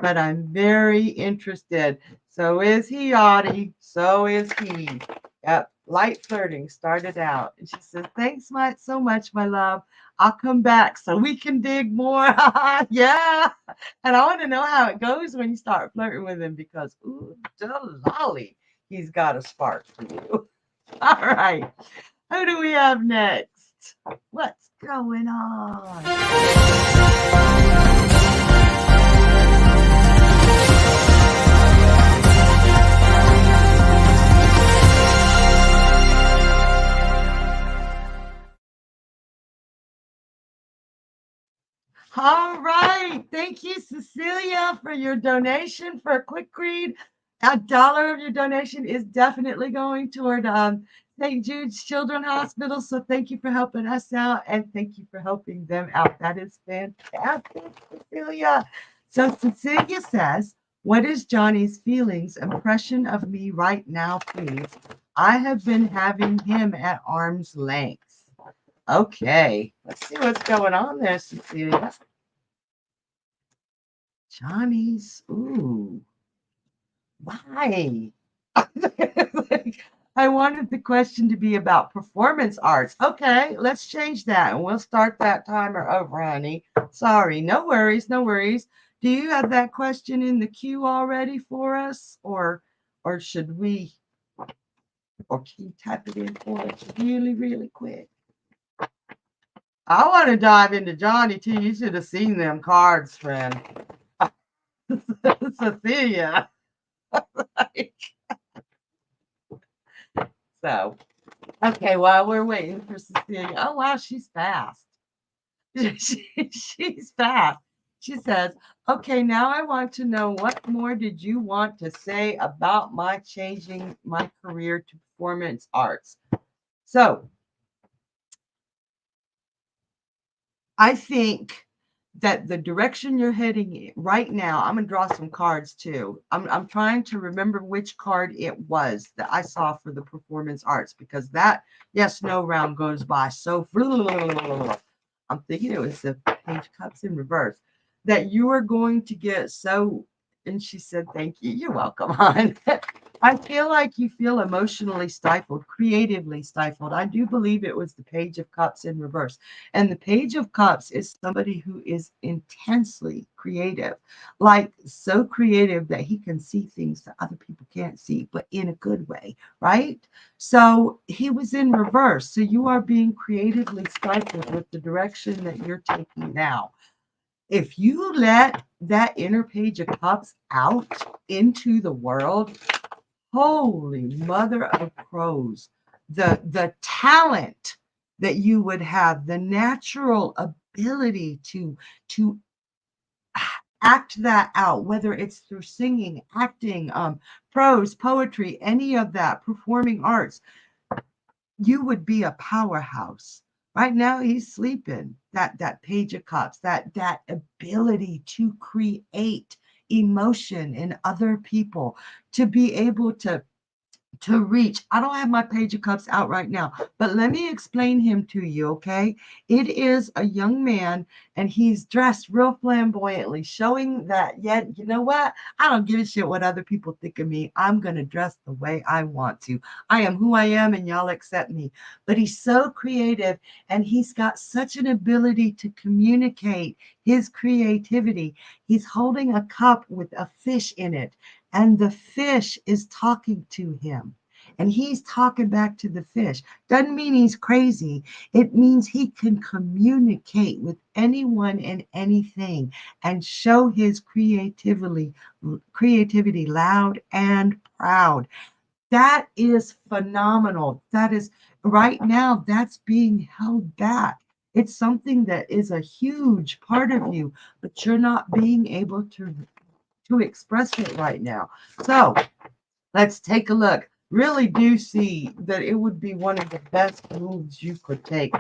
but I'm very interested. So is he, Audie. So is he. Yep. Light flirting started out. And she says, thanks so much, my love. I'll come back so we can dig more. Yeah. And I want to know how it goes when you start flirting with him because, ooh, lolly, he's got a spark for you. All right. Who do we have next? What's going on? All right. Thank you, Cecilia, for your donation for a quick read. $1 of your donation is definitely going toward St. Jude's Children's Hospital. So thank you for helping us out and thank you for helping them out. That is fantastic, Cecilia. So Cecilia says, what is Johnny's feelings, impression of me right now, please? I have been having him at arm's length. Okay, let's see what's going on there, Cecilia. Johnny's, ooh, why? I wanted the question to be about performance arts. Okay, let's change that and we'll start that timer over, honey. Sorry, no worries, no worries. Do you have that question in the queue already for us, or should we, or can you type it in for us really, really quick? I want to dive into Johnny too. You should have seen them cards, friend. Cecilia. So, okay, while we're waiting for Cecilia. Oh, wow, she's fast. She's fast. She says, okay, now I want to know what more did you want to say about my changing my career to performance arts? So, I think that the direction you're heading right now, I'm going to draw some cards too. I'm trying to remember which card it was that I saw for the performance arts because that yes, no round goes by so I'm thinking it was the Page of Cups in reverse that you are going to get so. And she said, thank you. You're welcome, hon. I feel like you feel emotionally stifled, creatively stifled. I do believe it was the Page of Cups in reverse. And the Page of Cups is somebody who is intensely creative, like so creative that he can see things that other people can't see, but in a good way, right? So he was in reverse. So you are being creatively stifled with the direction that you're taking now. If you let that inner Page of Cups out into the world, holy mother of crows, the talent that you would have, the natural ability to act that out, whether it's through singing, acting, prose, poetry, any of that, performing arts, you would be a powerhouse. Right now, he's sleeping. That Page of Cups, that ability to create emotion in other people, to be able to reach. I don't have my Page of Cups out right now, but let me explain him to you, okay? It is a young man and he's dressed real flamboyantly, showing that, yet, you know what? I don't give a shit what other people think of me. I'm going to dress the way I want to. I am who I am and y'all accept me. But he's so creative and he's got such an ability to communicate his creativity. He's holding a cup with a fish in it and the fish is talking to him and he's talking back to the fish. Doesn't mean he's crazy. It means he can communicate with anyone and anything and show his creativity loud and proud. That is phenomenal. That is right now, that's being held back. It's something that is a huge part of you, but you're not being able to express it right now. So let's take a look. Really do see that it would be one of the best moves you could take.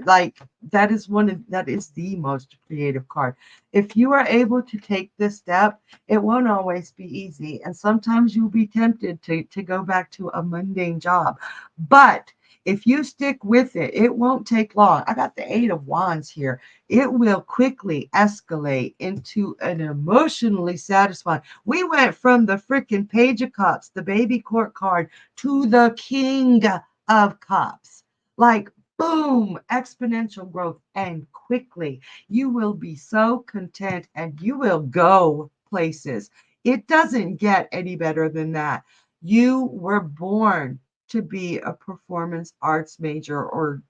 Like that is the most creative card. If you are able to take this step, it won't always be easy. And sometimes you'll be tempted to go back to a mundane job. But If you stick with it, it won't take long. I got the Eight of Wands here. It will quickly escalate into an emotionally satisfying. We went from the freaking Page of Cups, the baby court card, to the King of Cups. Like, boom, exponential growth, and quickly. You will be so content and you will go places. It doesn't get any better than that. You were born to be a performance arts major or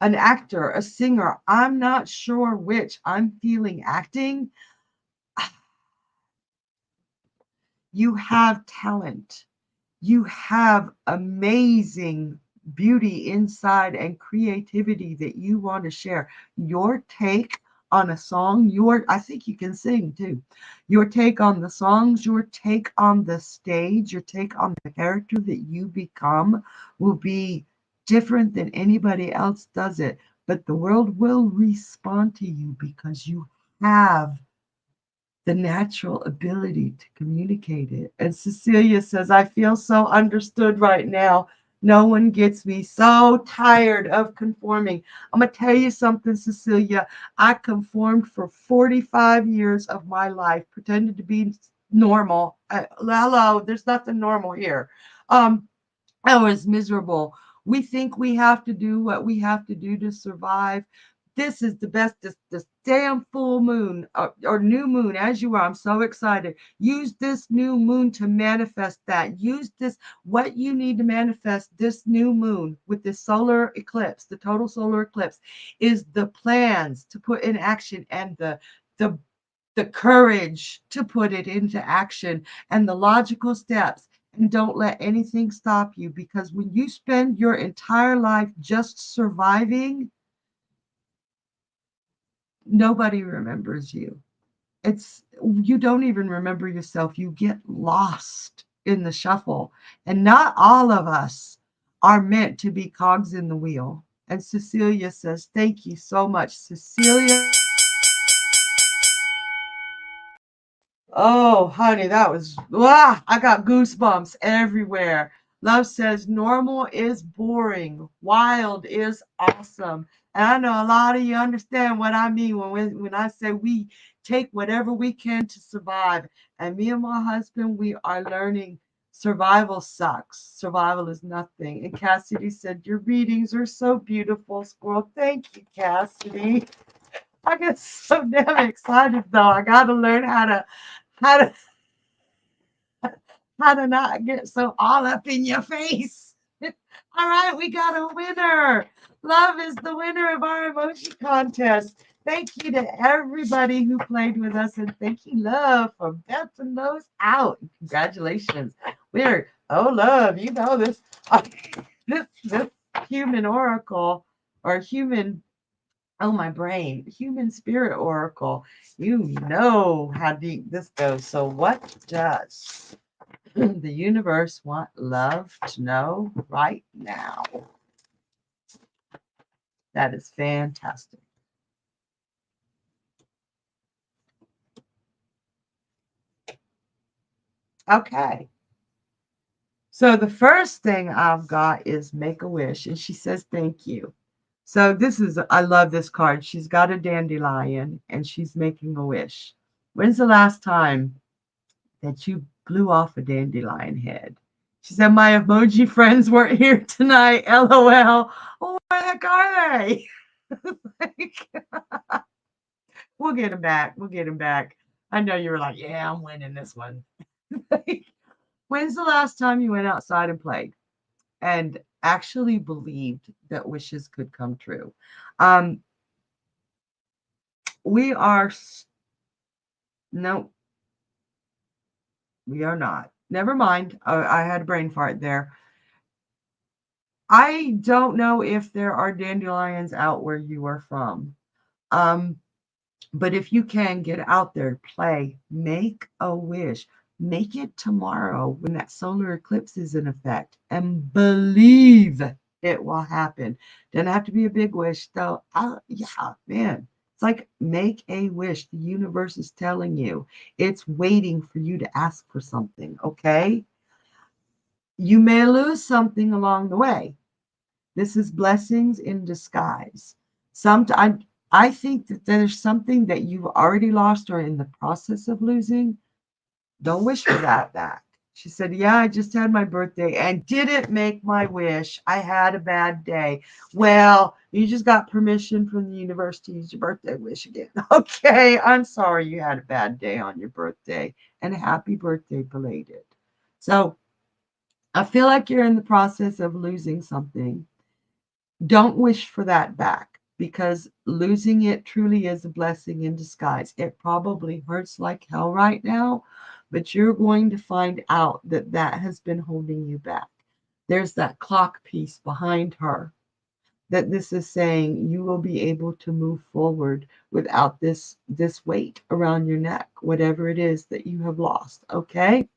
an actor, a singer. I'm not sure which. I'm feeling acting. You have talent. You have amazing beauty inside and creativity that you want to share. Your take on a song, I think you can sing too. Your take on the songs, your take on the stage, your take on the character that you become will be different than anybody else does it. But the world will respond to you because you have the natural ability to communicate it. And Cecilia says, I feel so understood right now. No one gets me. So tired of conforming. I'm going to tell you something, Cecilia. I conformed for 45 years of my life, pretended to be normal. Hello, there's nothing normal here. I was miserable. We think we have to do what we have to do to survive. This is the best, this damn full moon or new moon, as you are. I'm so excited. Use this new moon to manifest that. Use this, what you need to manifest this new moon with this solar eclipse, the total solar eclipse, is the plans to put in action and the the courage to put it into action and the logical steps. And don't let anything stop you, because when you spend your entire life just surviving, nobody remembers you. It's you don't even remember yourself. You get lost in the shuffle. And not all of us are meant to be cogs in the wheel. And Cecilia says, thank you so much, Cecilia. Oh, honey, that was, I got goosebumps everywhere. Love says normal is boring, wild is awesome. And I know a lot of you understand what I mean when I say we take whatever we can to survive. And me and my husband, we are learning survival sucks. Survival is nothing. And Cassidy said, your readings are so beautiful, Squirrel. Thank you, Cassidy. I get so damn excited though. I gotta learn how to how to not get so all up in your face. All right, we got a winner. Love is the winner of our emoji contest. Thank you to everybody who played with us, and thank you, Love, for belting those out. Congratulations, winner. Oh, Love, you know this. This human oracle or human, oh, my brain, human spirit oracle. You know how deep this goes. So, what does the universe want love to know right now? That is fantastic. Okay. So the first thing I've got is make a wish. And she says, thank you. So this is, I love this card. She's got a dandelion and she's making a wish. When's the last time that you blew off a dandelion head? She said, my emoji friends weren't here tonight. LOL. Oh, where the heck are they? We'll get him back. We'll get him back. I know you were like, yeah, I'm winning this one. When's the last time you went outside and played and actually believed that wishes could come true? Um, we are, no, we are not. Never mind. I had a brain fart there. I don't know if there are dandelions out where you are from. Um, But if you can get out there, play, make a wish, make it tomorrow when that solar eclipse is in effect, and believe it will happen. Doesn't have to be a big wish, though. Yeah, man. It's like make a wish. The universe is telling you it's waiting for you to ask for something, okay? You may lose something along the way. This is blessings in disguise. Sometimes I think that there's something that you've already lost or in the process of losing. Don't wish for that back. She said, yeah, I just had my birthday and didn't make my wish. I had a bad day. Well, you just got permission from the universe to use your birthday wish again. Okay, I'm sorry you had a bad day on your birthday, and happy birthday belated. So I feel like you're in the process of losing something. Don't wish for that back, because losing it truly is a blessing in disguise. It probably hurts like hell right now, but you're going to find out that that has been holding you back. There's that clock piece behind her, that this is saying you will be able to move forward without this weight around your neck, whatever it is that you have lost. Okay,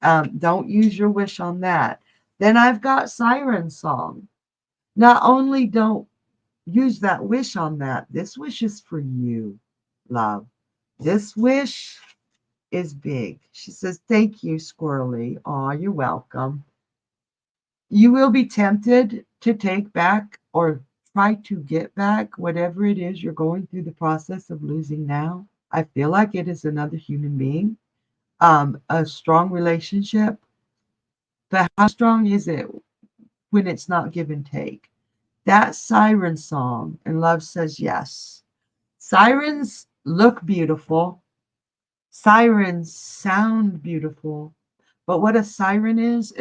don't use your wish on that. Then I've got Siren Song. Not only don't use that wish on that, this wish is for you, love. This wish is big. She says, thank you, Squirrely. Aw, you're welcome. You will be tempted to take back or try to get back whatever it is you're going through the process of losing now. I feel like it is another human being, a strong relationship. But how strong is it when it's not give and take? That siren song, and love says yes. Sirens look beautiful. Sirens sound beautiful. But what a siren is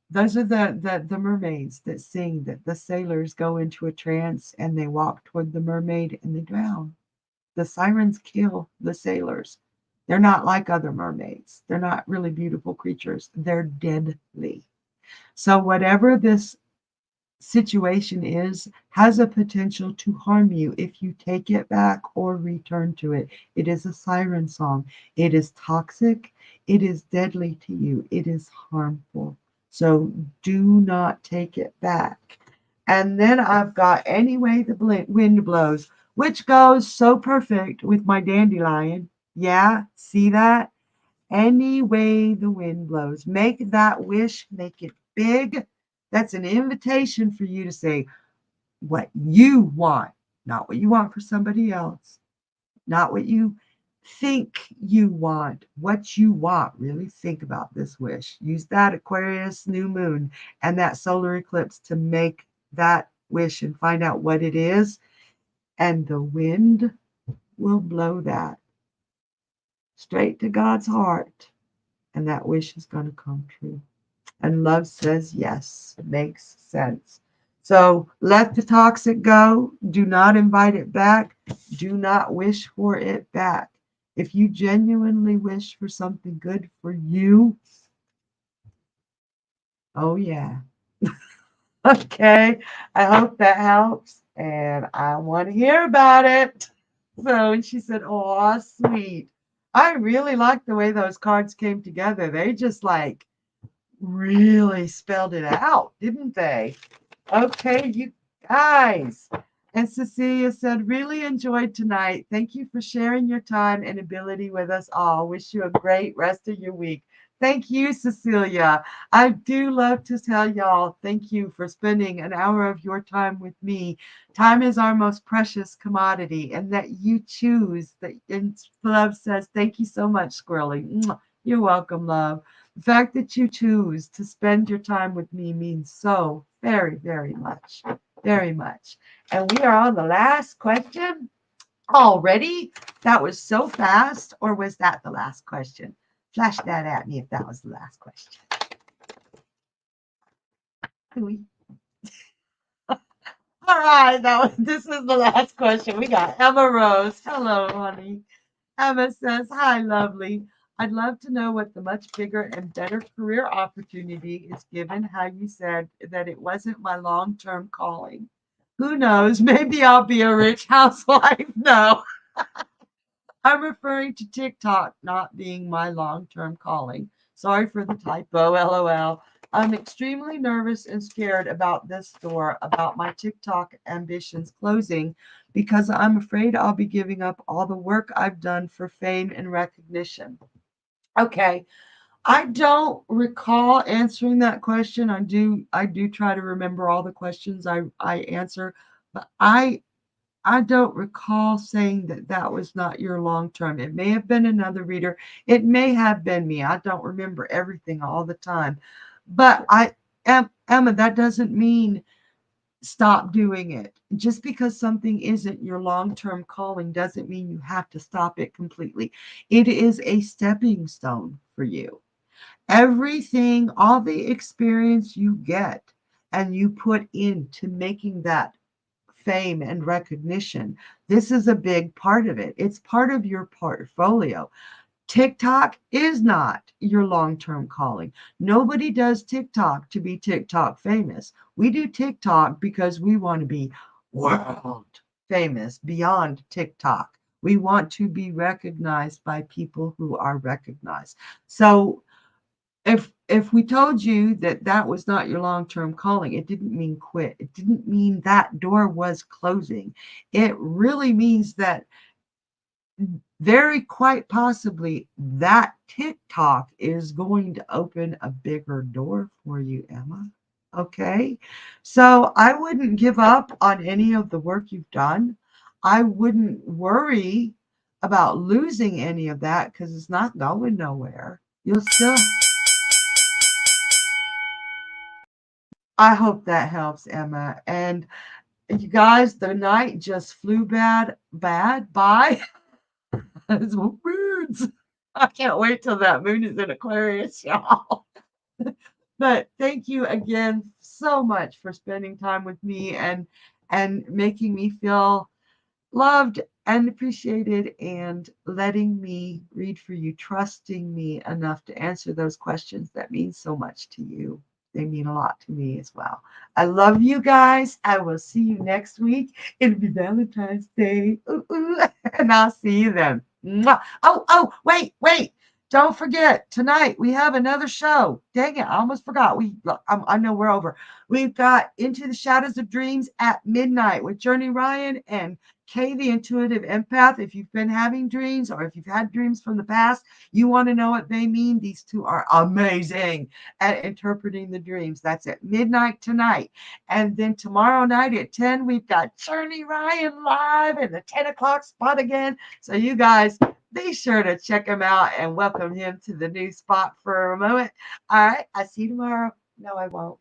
those are the mermaids that sing, that the sailors go into a trance and they walk toward the mermaid and they drown. The sirens kill the sailors. They're not like other mermaids. They're not really beautiful creatures. They're deadly. So whatever this situation is, has a potential to harm you if you take it back or return to it. It is a siren song. It is toxic. It is deadly to you. It is harmful. So do not take it back. And then I've got Any Way the Wind Blows, which goes so perfect with my dandelion. Yeah, see that? Any way the wind blows. Make that wish, make it big. That's an invitation for you to say what you want, not what you want for somebody else, not what you think you want, what you want. Really think about this wish. Use that Aquarius new moon and that solar eclipse to make that wish and find out what it is. And the wind will blow that straight to God's heart. And that wish is going to come true. And love says yes. It makes sense. So let the toxic go. Do not invite it back. Do not wish for it back. If you genuinely wish for something good for you, oh yeah. Okay. I hope that helps. And I want to hear about it. So she said, oh, sweet. I really like the way those cards came together. They just like really spelled it out, didn't they? Okay, you guys. And Cecilia said, really enjoyed tonight. Thank you for sharing your time and ability with us all. Wish you a great rest of your week. Thank you, Cecilia. I do love to tell y'all, thank you for spending an hour of your time with me. Time is our most precious commodity, and that you choose. That, and love says, thank you so much, Squirrely. Mwah. You're welcome, love. The fact that you choose to spend your time with me means so very, very much. Very much. And we are on the last question already. That was so fast. Or was that the last question? Flash that at me if that was the last question. All right, this is the last question. We got Emma Rose. Hello, honey. Emma says, hi, lovely. I'd love to know what the much bigger and better career opportunity is, given how you said that it wasn't my long term calling. Who knows? Maybe I'll be a rich housewife. No, I'm referring to TikTok not being my long term calling. Sorry for the typo, lol. I'm extremely nervous and scared about this door, about my TikTok ambitions closing, because I'm afraid I'll be giving up all the work I've done for fame and recognition. Okay, I don't recall answering that question. I do try to remember all the questions I answer, but I don't recall saying that that was not your long term. It may have been another reader. It may have been me. I don't remember everything all the time. But Emma, that doesn't mean stop doing it. Just because something isn't your long term calling doesn't mean you have to stop it completely. It is a stepping stone for you. Everything, all the experience you get and you put into making that fame and recognition, this is a big part of it. It's part of your portfolio. TikTok is not your long term calling. Nobody does TikTok to be TikTok famous. We do TikTok because we want to be world famous beyond TikTok. We want to be recognized by people who are recognized. So if we told you that that was not your long-term calling, it didn't mean quit. It didn't mean that door was closing. It really means that very quite possibly that TikTok is going to open a bigger door for you, Emma. Okay. So I wouldn't give up on any of the work you've done. I wouldn't worry about losing any of that because it's not going nowhere. You'll still, I hope that helps, Emma. And you guys, the night just flew bad by. It's moons. I can't wait till that moon is in Aquarius, y'all. But thank you again so much for spending time with me and making me feel loved and appreciated and letting me read for you, trusting me enough to answer those questions that mean so much to you. They mean a lot to me as well. I love you guys. I will see you next week. It'll be Valentine's Day. Ooh, ooh. And I'll see you then. Mwah. Oh, wait. Don't forget, tonight we have another show. Dang it, I almost forgot. I know we're over. We've got Into the Shadows of Dreams at midnight with Journey Ryan and Kay, the intuitive empath. If you've been having dreams or if you've had dreams from the past, you want to know what they mean. These two are amazing at interpreting the dreams. That's at midnight tonight. And then tomorrow night at 10, we've got Journey Ryan live in the 10 o'clock spot again. So you guys, be sure to check him out and welcome him to the new spot for a moment. All right, I see you tomorrow. No, I won't.